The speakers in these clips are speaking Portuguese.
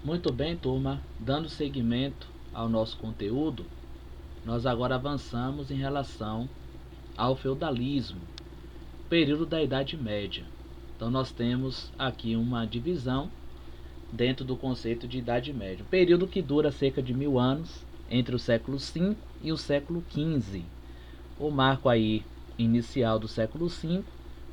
Muito bem, turma. Dando seguimento ao nosso conteúdo, nós agora avançamos em relação ao feudalismo, período da Idade Média. Então nós temos aqui uma divisão dentro do conceito de Idade Média, um período que dura cerca de 1000 anos, entre o século V e o século XV. O marco aí inicial do século V,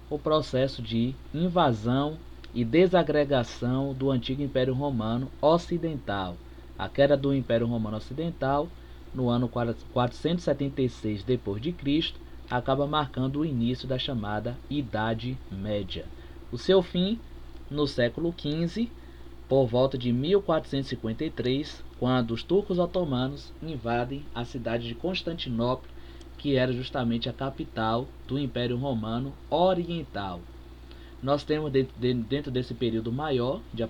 o processo de invasão e desagregação do antigo Império Romano Ocidental. A queda do Império Romano Ocidental no ano 476 d.C. acaba marcando o início da chamada Idade Média. O seu fim no século XV, por volta de 1453, quando os turcos otomanos invadem a cidade de Constantinopla, que era justamente a capital do Império Romano Oriental. Nós temos dentro desse período maior, de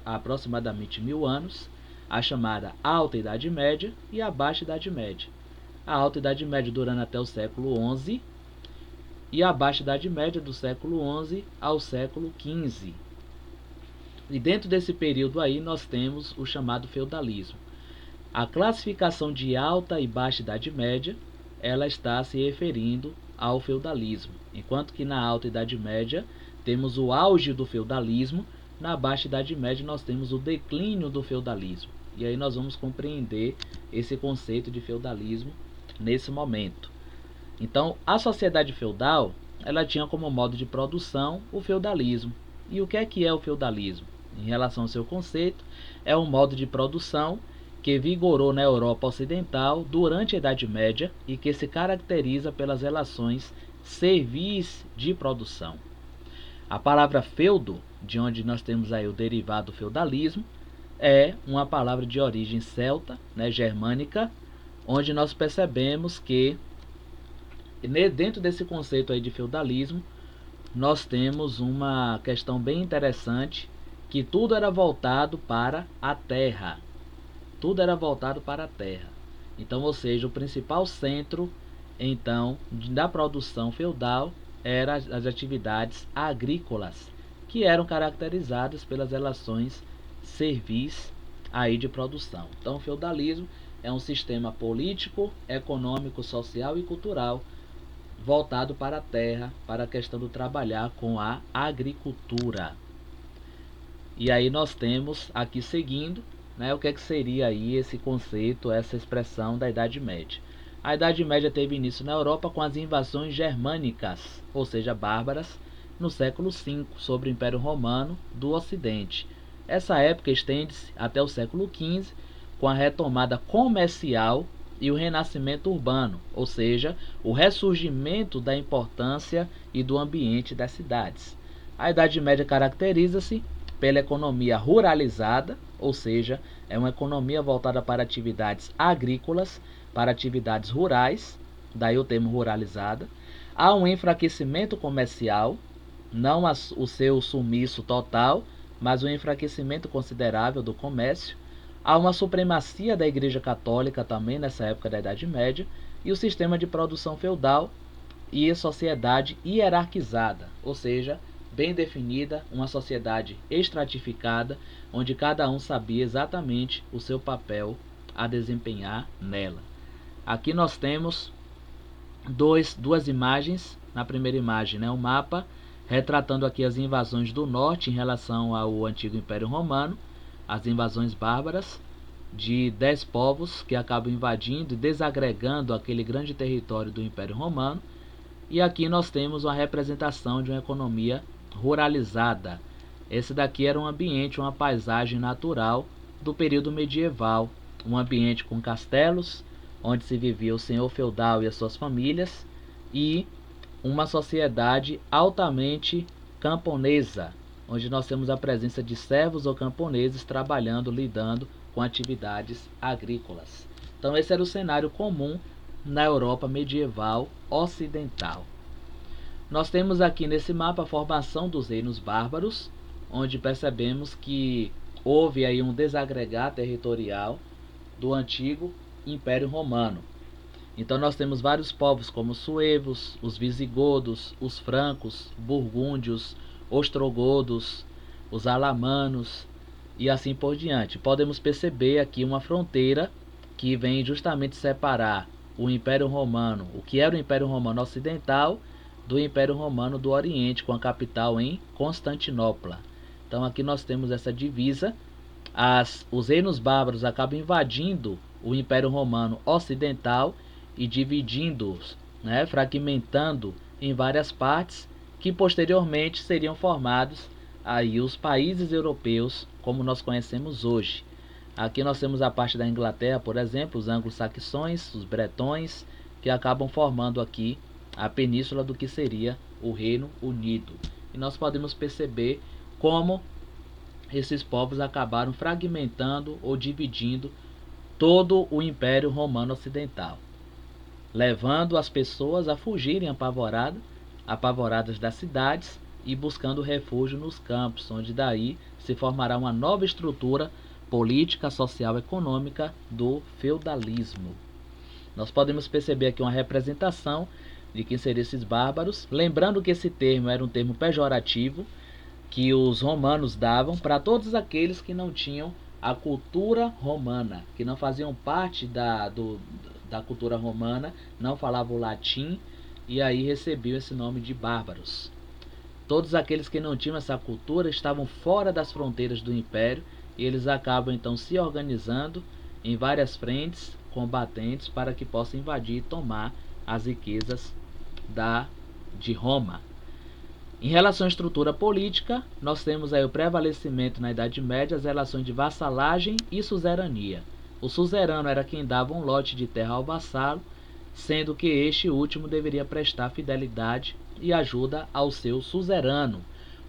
aproximadamente 1000 anos, a chamada Alta Idade Média e a Baixa Idade Média. A Alta Idade Média durando até o século XI e a Baixa Idade Média do século XI ao século XV. E dentro desse período aí nós temos o chamado feudalismo. A classificação de Alta e Baixa Idade Média, ela está se referindo ao feudalismo, enquanto que na Alta Idade Média temos o auge do feudalismo, na Baixa Idade Média nós temos o declínio do feudalismo. E aí nós vamos compreender esse conceito de feudalismo nesse momento. Então, a sociedade feudal, ela tinha como modo de produção o feudalismo. E o que é o feudalismo? Em relação ao seu conceito, é um modo de produção que vigorou na Europa Ocidental durante a Idade Média e que se caracteriza pelas relações servis de produção. A palavra feudo, de onde nós temos aí o derivado feudalismo, é uma palavra de origem celta, germânica, onde nós percebemos que dentro desse conceito aí de feudalismo, nós temos uma questão bem interessante, que tudo era voltado para a terra. Tudo era voltado para a terra. Então, ou seja, o principal centro então da produção feudal eram as atividades agrícolas, que eram caracterizadas pelas relações servis aí de produção. Então, o feudalismo é um sistema político, econômico, social e cultural voltado para a terra, para a questão do trabalhar com a agricultura. E aí nós temos aqui seguindo, o que seria aí esse conceito, essa expressão da Idade Média. A Idade Média teve início na Europa com as invasões germânicas, ou seja, bárbaras, no século V, sobre o Império Romano do Ocidente. Essa época estende-se até o século XV, com a retomada comercial e o renascimento urbano, ou seja, o ressurgimento da importância e do ambiente das cidades. A Idade Média caracteriza-se pela economia ruralizada, ou seja, é uma economia voltada para atividades agrícolas, para atividades rurais, daí o termo ruralizada. Há um enfraquecimento comercial, não o seu sumiço total, mas um enfraquecimento considerável do comércio. Há uma supremacia da Igreja Católica também nessa época da Idade Média, e o sistema de produção feudal e a sociedade hierarquizada, ou seja, bem definida, uma sociedade estratificada, onde cada um sabia exatamente o seu papel a desempenhar nela. Aqui nós temos duas imagens. Na primeira imagem, um mapa retratando aqui as invasões do norte em relação ao antigo Império Romano, as invasões bárbaras de 10 povos que acabam invadindo e desagregando aquele grande território do Império Romano. E aqui nós temos uma representação de uma economia ruralizada. Esse daqui era um ambiente, uma paisagem natural do período medieval, um ambiente com castelos, onde se vivia o senhor feudal e as suas famílias, e uma sociedade altamente camponesa, onde nós temos a presença de servos ou camponeses trabalhando, lidando com atividades agrícolas. Então esse era o cenário comum na Europa medieval ocidental. Nós temos aqui nesse mapa a formação dos reinos bárbaros, onde percebemos que houve aí um desagregar territorial do antigo Império Romano. Então nós temos vários povos como os suevos, os visigodos, os francos, burgúndios, ostrogodos, os alamanos, e assim por diante. Podemos perceber aqui uma fronteira que vem justamente separar o Império Romano, o que era o Império Romano Ocidental, do Império Romano do Oriente, com a capital em Constantinopla. Então aqui nós temos essa divisa. Os reinos bárbaros acabam invadindo o Império Romano Ocidental e dividindo-os, né, fragmentando em várias partes, que posteriormente seriam formados aí os países europeus como nós conhecemos hoje. Aqui nós temos a parte da Inglaterra, por exemplo, os anglo-saxões, os bretões, que acabam formando aqui a península do que seria o Reino Unido. E nós podemos perceber como esses povos acabaram fragmentando ou dividindo todo o Império Romano Ocidental, levando as pessoas a fugirem apavoradas das cidades e buscando refúgio nos campos, onde daí se formará uma nova estrutura política, social e econômica do feudalismo. Nós podemos perceber aqui uma representação de quem seriam esses bárbaros, lembrando que esse termo era um termo pejorativo que os romanos davam para todos aqueles que não tinham a cultura romana, que não faziam parte da cultura romana, não falavam latim e aí recebiam esse nome de bárbaros. Todos aqueles que não tinham essa cultura estavam fora das fronteiras do império e eles acabam então se organizando em várias frentes combatentes para que possam invadir e tomar as riquezas de Roma. Em relação à estrutura política, nós temos aí o prevalecimento na Idade Média, as relações de vassalagem e suzerania. O suzerano era quem dava um lote de terra ao vassalo, sendo que este último deveria prestar fidelidade e ajuda ao seu suzerano.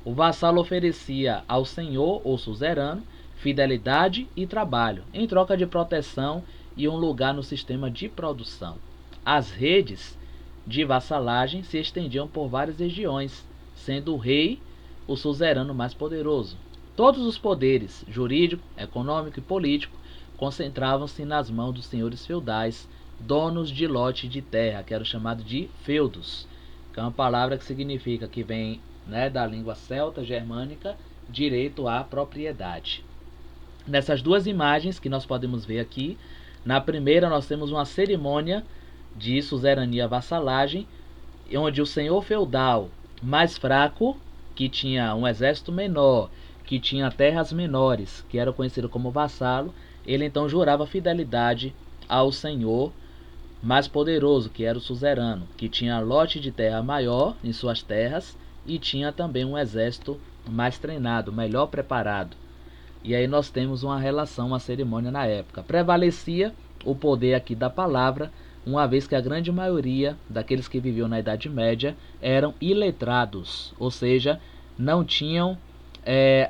O vassalo oferecia ao senhor ou suzerano fidelidade e trabalho, em troca de proteção e um lugar no sistema de produção. As redes de vassalagem se estendiam por várias regiões, sendo o rei o suzerano mais poderoso. Todos os poderes jurídico, econômico e político concentravam-se nas mãos dos senhores feudais, donos de lote de terra, que era chamado de feudos, que é uma palavra que significa, que vem, né, da língua celta germânica, direito à propriedade. Nessas duas imagens que nós podemos ver aqui, na primeira nós temos uma cerimônia de suzerania vassalagem, onde o senhor feudal mais fraco, que tinha um exército menor, que tinha terras menores, que era conhecido como vassalo, ele então jurava fidelidade ao senhor mais poderoso, que era o suzerano, que tinha lote de terra maior em suas terras e tinha também um exército mais treinado, melhor preparado. E aí nós temos uma relação, uma cerimônia na época. Prevalecia o poder aqui da palavra, uma vez que a grande maioria daqueles que viviam na Idade Média eram iletrados, ou seja, não tinham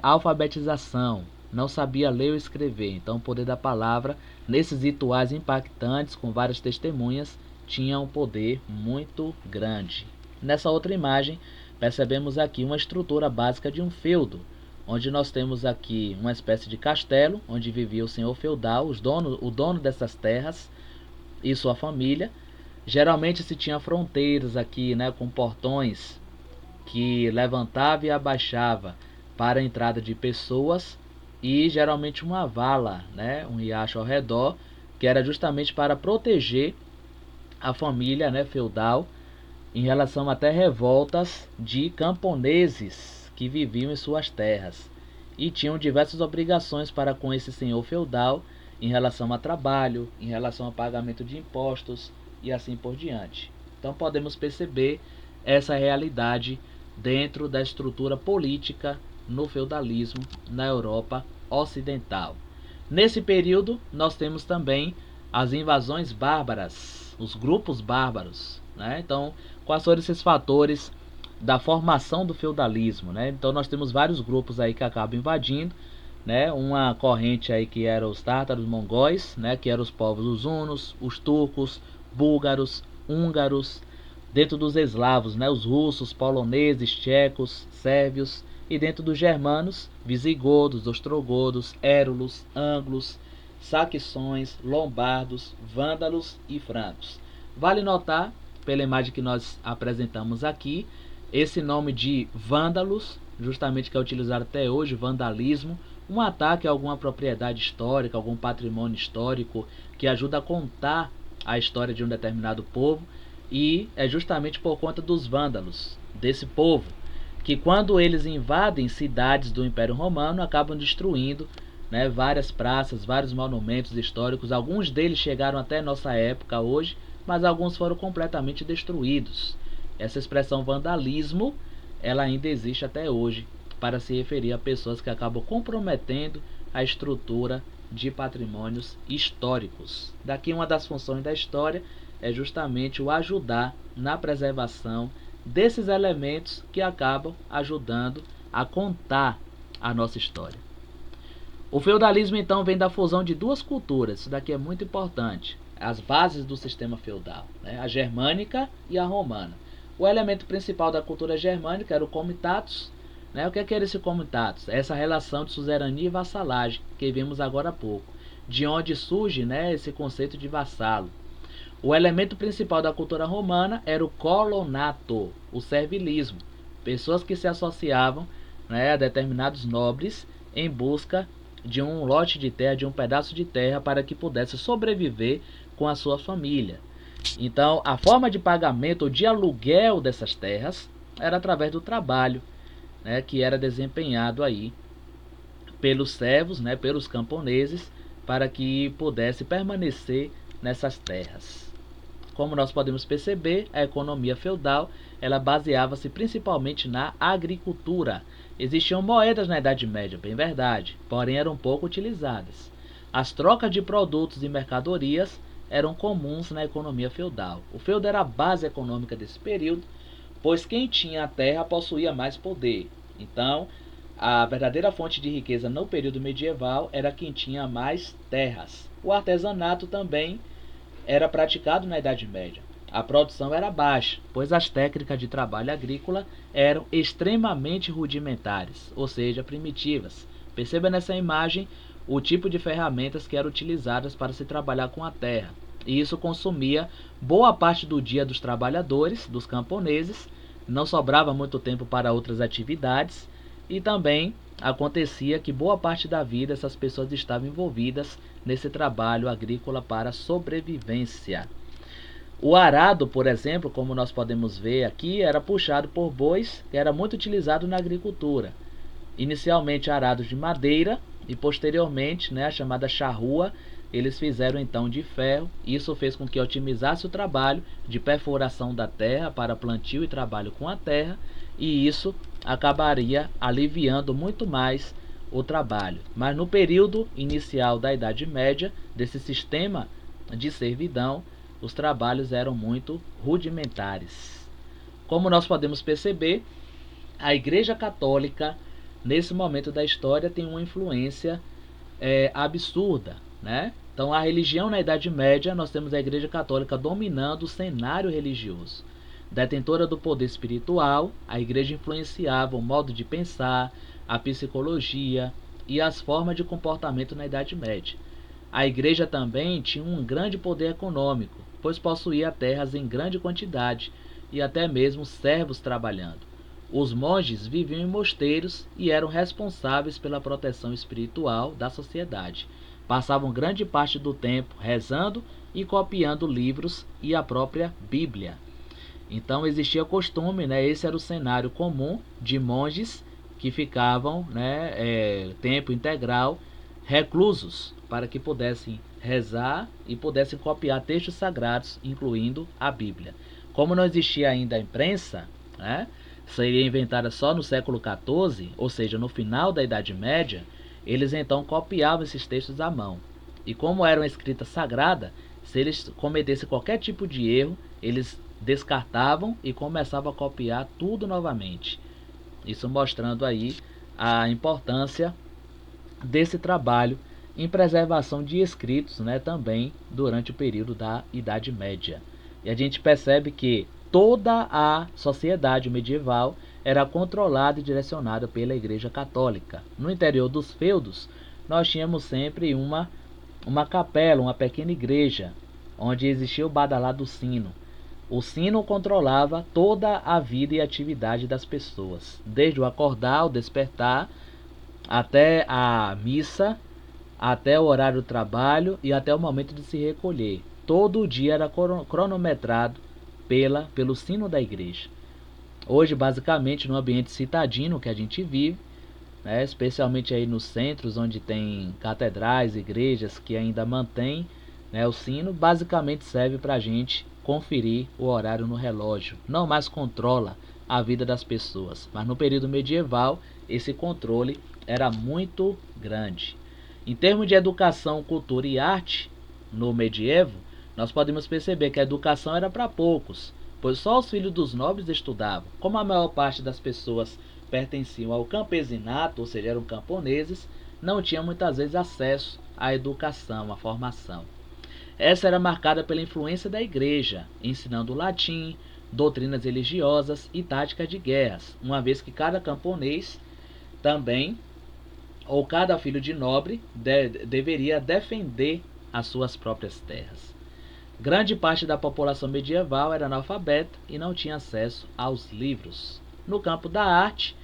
alfabetização, não sabia ler ou escrever. Então o poder da palavra, nesses rituais impactantes, com várias testemunhas, tinha um poder muito grande. Nessa outra imagem, percebemos aqui uma estrutura básica de um feudo, onde nós temos aqui uma espécie de castelo, onde vivia o senhor feudal, o dono dessas terras, e sua família. Geralmente se tinha fronteiras aqui, né, com portões que levantava e abaixava para a entrada de pessoas, e geralmente uma vala, né, um riacho ao redor, que era justamente para proteger a família, né, feudal em relação até revoltas de camponeses que viviam em suas terras e tinham diversas obrigações para com esse senhor feudal em relação a trabalho, em relação a pagamento de impostos e assim por diante. Então podemos perceber essa realidade dentro da estrutura política no feudalismo na Europa Ocidental. Nesse período nós temos também as invasões bárbaras, os grupos bárbaros, né? Então, quais foram esses fatores da formação do feudalismo, né? Então nós temos vários grupos aí que acabam invadindo, né? Uma corrente aí que era os tártaros mongóis, né? Que eram os povos os hunos, os turcos, búlgaros, húngaros, dentro dos eslavos, né? Os russos, poloneses, tchecos, sérvios, e dentro dos germanos, visigodos, ostrogodos, érulos, ângulos, saxões, lombardos, vândalos e francos. Vale notar, pela imagem que nós apresentamos aqui, esse nome de vândalos, justamente que é utilizado até hoje, vandalismo, um ataque a alguma propriedade histórica, algum patrimônio histórico que ajuda a contar a história de um determinado povo, e é justamente por conta dos vândalos, desse povo, que quando eles invadem cidades do Império Romano, acabam destruindo, né, várias praças, vários monumentos históricos. Alguns deles chegaram até nossa época hoje, mas alguns foram completamente destruídos. Essa expressão vandalismo, ela ainda existe até hoje, para se referir a pessoas que acabam comprometendo a estrutura de patrimônios históricos. Daqui, uma das funções da história é justamente o ajudar na preservação desses elementos que acabam ajudando a contar a nossa história. O feudalismo, então, vem da fusão de duas culturas. Isso daqui é muito importante. As bases do sistema feudal, né? A germânica e a romana. O elemento principal da cultura germânica era o comitatus, né? O que era esse comitatus? Essa relação de suzerania e vassalagem que vimos agora há pouco, de onde surge, né, esse conceito de vassalo. O elemento principal da cultura romana era o colonato, o servilismo. Pessoas que se associavam, né, a determinados nobres em busca de um lote de terra, de um pedaço de terra, para que pudesse sobreviver com a sua família. Então, a forma de pagamento ou de aluguel dessas terras era através do trabalho, né, que era desempenhado aí pelos servos, né, pelos camponeses, para que pudesse permanecer nessas terras. Como nós podemos perceber, a economia feudal, ela baseava-se principalmente na agricultura. Existiam moedas na Idade Média, bem verdade, porém eram pouco utilizadas. As trocas de produtos e mercadorias eram comuns na economia feudal. O feudo era a base econômica desse período, pois quem tinha a terra possuía mais poder. Então, a verdadeira fonte de riqueza no período medieval era quem tinha mais terras. O artesanato também era praticado na Idade Média. A produção era baixa, pois as técnicas de trabalho agrícola eram extremamente rudimentares, ou seja, primitivas. Perceba nessa imagem o tipo de ferramentas que eram utilizadas para se trabalhar com a terra. E isso consumia boa parte do dia dos trabalhadores, dos camponeses, não sobrava muito tempo para outras atividades, e também acontecia que boa parte da vida essas pessoas estavam envolvidas nesse trabalho agrícola para sobrevivência. O arado, por exemplo, como nós podemos ver aqui, era puxado por bois, que era muito utilizado na agricultura. Inicialmente arados de madeira e posteriormente, né, a chamada charrua, eles fizeram então de ferro. Isso fez com que otimizasse o trabalho de perfuração da terra para plantio e trabalho com a terra, e isso acabaria aliviando muito mais o trabalho. Mas no período inicial da Idade Média, desse sistema de servidão, os trabalhos eram muito rudimentares. Como nós podemos perceber, a Igreja Católica, nesse momento da história, tem uma influência absurda, né? Então, a religião na Idade Média, nós temos a Igreja Católica dominando o cenário religioso. Detentora do poder espiritual, a Igreja influenciava o modo de pensar, a psicologia e as formas de comportamento na Idade Média. A Igreja também tinha um grande poder econômico, pois possuía terras em grande quantidade e até mesmo servos trabalhando. Os monges viviam em mosteiros e eram responsáveis pela proteção espiritual da sociedade. Passavam grande parte do tempo rezando e copiando livros e a própria Bíblia. Então existia costume, né, esse era o cenário comum de monges que ficavam, né, tempo integral reclusos, para que pudessem rezar e pudessem copiar textos sagrados, incluindo a Bíblia. Como não existia ainda a imprensa, né, seria inventada só no século XIV, ou seja, no final da Idade Média, eles então copiavam esses textos à mão. E como era uma escrita sagrada, se eles cometessem qualquer tipo de erro, eles descartavam e começavam a copiar tudo novamente. Isso mostrando aí a importância desse trabalho em preservação de escritos, né, também durante o período da Idade Média. E a gente percebe que toda a sociedade medieval era controlada e direcionada pela Igreja Católica. No interior dos feudos, nós tínhamos sempre uma capela, uma pequena igreja, onde existia o badalá do sino. O sino controlava toda a vida e atividade das pessoas, desde o acordar, o despertar, até a missa, até o horário do trabalho e até o momento de se recolher. Todo dia era cronometrado pelo sino da igreja. Hoje, basicamente, no ambiente citadino que a gente vive, né, especialmente aí nos centros onde tem catedrais, igrejas que ainda mantêm, né, o sino, basicamente serve para a gente conferir o horário no relógio. Não mais controla a vida das pessoas, mas no período medieval esse controle era muito grande. Em termos de educação, cultura e arte, no medievo, nós podemos perceber que a educação era para poucos, pois só os filhos dos nobres estudavam. Como a maior parte das pessoas pertenciam ao campesinato, ou seja, eram camponeses, não tinham muitas vezes acesso à educação, à formação. Essa era marcada pela influência da igreja, ensinando latim, doutrinas religiosas e táticas de guerras, uma vez que cada camponês também, ou cada filho de nobre, deveria defender as suas próprias terras. Grande parte da população medieval era analfabeta e não tinha acesso aos livros. No campo da arte,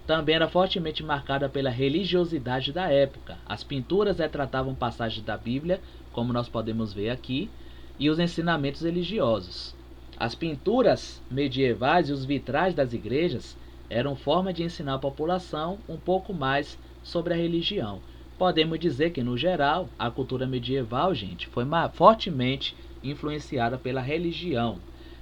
também era fortemente marcada pela religiosidade da época. As pinturas retratavam passagens da Bíblia, como nós podemos ver aqui, e os ensinamentos religiosos. As pinturas medievais e os vitrais das igrejas eram forma de ensinar a população um pouco mais sobre a religião. Podemos dizer que, no geral, a cultura medieval, gente, foi fortemente influenciada pela religião.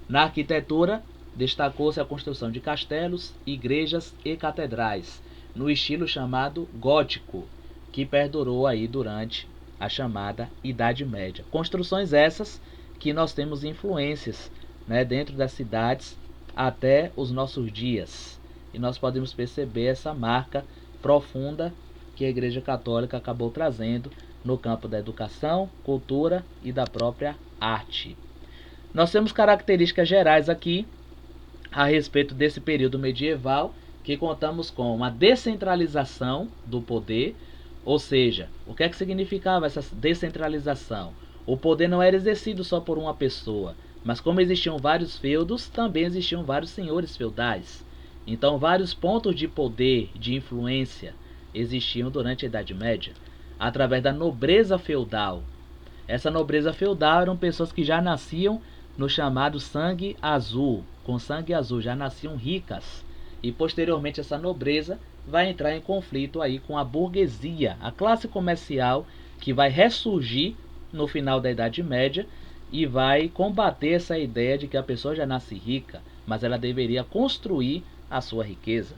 Na arquitetura, destacou-se a construção de castelos, igrejas e catedrais, no estilo chamado gótico, que perdurou aí durante a chamada Idade Média. Construções essas que nós temos influências, né, dentro das cidades até os nossos dias. E nós podemos perceber essa marca profunda que a Igreja Católica acabou trazendo no campo da educação, cultura e da própria arte. Nós temos características gerais aqui a respeito desse período medieval, que contamos com uma descentralização do poder, ou seja, o que é que significava essa descentralização? O poder não era exercido só por uma pessoa, mas como existiam vários feudos, também existiam vários senhores feudais. Então, vários pontos de poder, de influência, existiam durante a Idade Média, através da nobreza feudal. Essa nobreza feudal eram pessoas que já nasciam no chamado sangue azul, com sangue azul, já nasciam ricas. E posteriormente essa nobreza vai entrar em conflito aí com a burguesia, a classe comercial que vai ressurgir no final da Idade Média e vai combater essa ideia de que a pessoa já nasce rica, mas ela deveria construir a sua riqueza.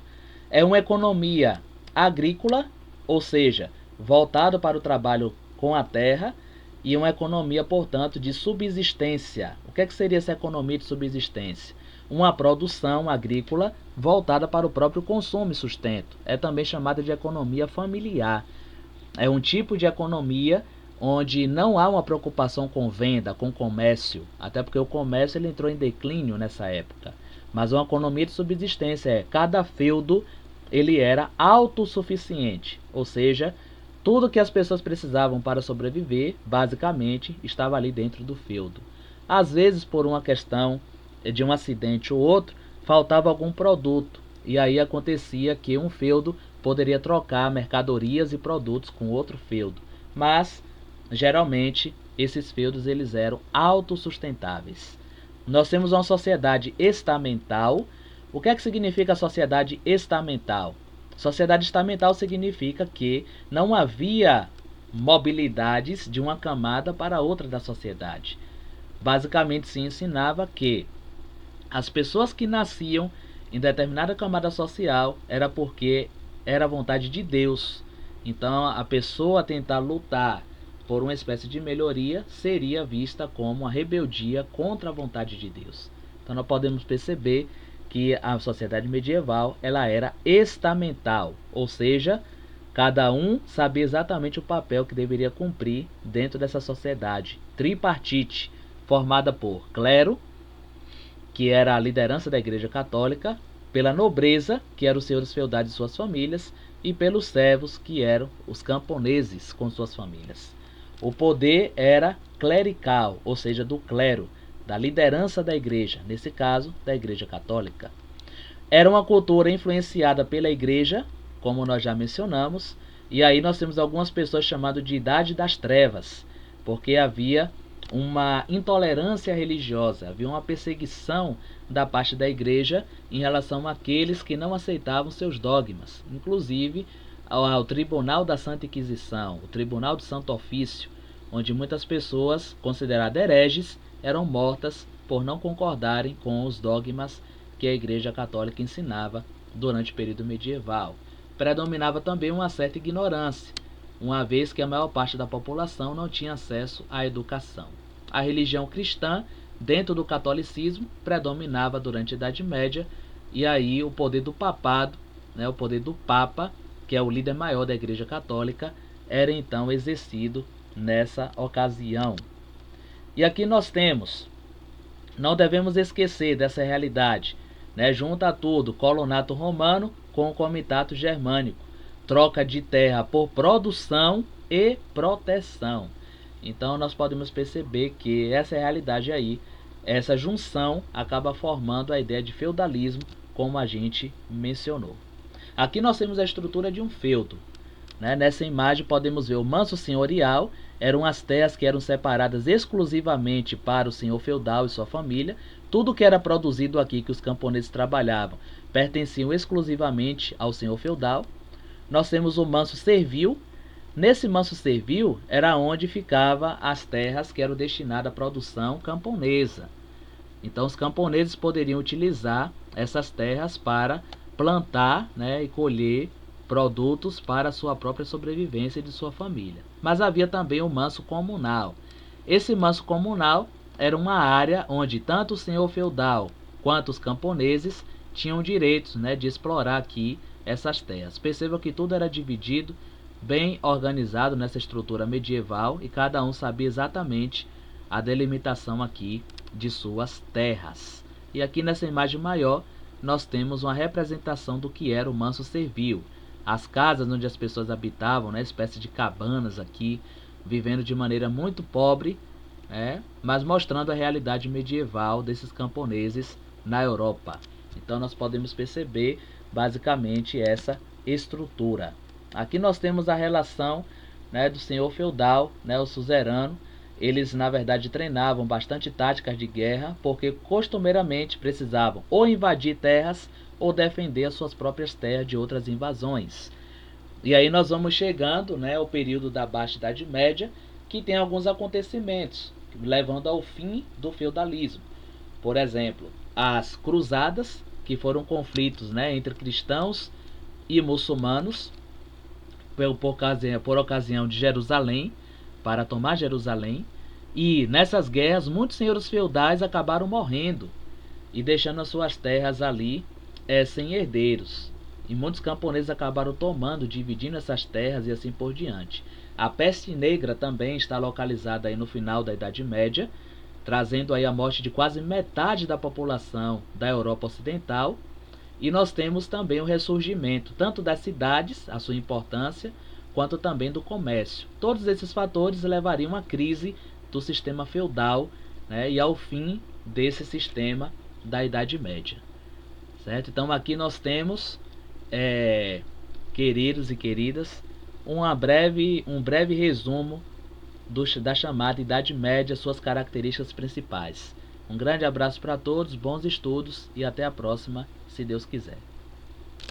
É uma economia agrícola, ou seja, voltado para o trabalho com a terra, e uma economia, portanto, de subsistência. O que seria essa economia de subsistência? Uma produção agrícola voltada para o próprio consumo e sustento. É também chamada de economia familiar. É um tipo de economia onde não há uma preocupação com venda, com comércio, até porque o comércio ele entrou em declínio nessa época. Mas uma economia de subsistência é cada feudo ele era autossuficiente, ou seja, tudo que as pessoas precisavam para sobreviver, basicamente, estava ali dentro do feudo. Às vezes, por uma questão de um acidente ou outro, faltava algum produto, e aí acontecia que um feudo poderia trocar mercadorias e produtos com outro feudo. Mas, geralmente, esses feudos eles eram autossustentáveis. Nós temos uma sociedade estamental. O que é que significa a sociedade estamental? Sociedade estamental significa que não havia mobilidades de uma camada para outra da sociedade. Basicamente se ensinava que as pessoas que nasciam em determinada camada social era porque era a vontade de Deus. Então a pessoa tentar lutar por uma espécie de melhoria seria vista como uma rebeldia contra a vontade de Deus. Então nós podemos perceber que a sociedade medieval ela era estamental, ou seja, cada um sabia exatamente o papel que deveria cumprir dentro dessa sociedade tripartite, formada por clero, que era a liderança da Igreja Católica, pela nobreza, que eram os senhores feudais e suas famílias, e pelos servos, que eram os camponeses com suas famílias. O poder era clerical, ou seja, do clero, da liderança da igreja, nesse caso, da Igreja Católica. Era uma cultura influenciada pela igreja, como nós já mencionamos. E aí nós temos algumas pessoas chamadas de Idade das Trevas, porque havia uma intolerância religiosa, havia uma perseguição da parte da igreja em relação àqueles que não aceitavam seus dogmas, inclusive ao Tribunal da Santa Inquisição, o Tribunal do Santo Ofício, onde muitas pessoas consideradas hereges eram mortas por não concordarem com os dogmas que a Igreja Católica ensinava durante o período medieval. Predominava também uma certa ignorância, uma vez que a maior parte da população não tinha acesso à educação. A religião cristã, dentro do catolicismo, predominava durante a Idade Média, e aí o poder do papado, o poder do Papa, que é o líder maior da Igreja Católica, era então exercido nessa ocasião. E aqui nós temos, não devemos esquecer dessa realidade, junta tudo, colonato romano com o comitato germânico, troca de terra por produção e proteção. Então nós podemos perceber que essa realidade aí, essa junção acaba formando a ideia de feudalismo, como a gente mencionou. Aqui nós temos a estrutura de um feudo. Nessa imagem podemos ver o manso senhorial, eram as terras que eram separadas exclusivamente para o senhor feudal e sua família. Tudo que era produzido aqui, que os camponeses trabalhavam, pertenciam exclusivamente ao senhor feudal. Nós temos o manso servil. Nesse manso servil era onde ficavam as terras que eram destinadas à produção camponesa. Então os camponeses poderiam utilizar essas terras para plantar, e colher produtos para a sua própria sobrevivência e de sua família. Mas havia também o manso comunal. Esse manso comunal era uma área onde tanto o senhor feudal quanto os camponeses tinham direitos, de explorar aqui essas terras. Percebam que tudo era dividido, bem organizado nessa estrutura medieval, e cada um sabia exatamente a delimitação aqui de suas terras. E aqui nessa imagem maior nós temos uma representação do que era o manso servil. As casas onde as pessoas habitavam, espécie de cabanas aqui, vivendo de maneira muito pobre, mas mostrando a realidade medieval desses camponeses na Europa. Então nós podemos perceber basicamente essa estrutura. Aqui nós temos a relação do senhor feudal, o suzerano. Eles na verdade treinavam bastante táticas de guerra, porque costumeiramente precisavam ou invadir terras ou defender as suas próprias terras de outras invasões. E aí nós vamos chegando ao período da Baixa Idade Média, que tem alguns acontecimentos levando ao fim do feudalismo. Por exemplo, as cruzadas, que foram conflitos entre cristãos e muçulmanos por ocasião de Jerusalém, para tomar Jerusalém. E nessas guerras muitos senhores feudais acabaram morrendo e deixando as suas terras ali sem herdeiros. E muitos camponeses acabaram tomando, dividindo essas terras e assim por diante. A peste negra também está localizada aí no final da Idade Média, trazendo aí a morte de quase metade da população da Europa Ocidental. E nós temos também o ressurgimento tanto das cidades, a sua importância, quanto também do comércio. Todos esses fatores levariam à crise do sistema feudal, e ao fim desse sistema da Idade Média. Certo? Então aqui nós temos, queridos e queridas, um breve resumo da chamada Idade Média, suas características principais. Um grande abraço para todos, bons estudos e até a próxima, se Deus quiser.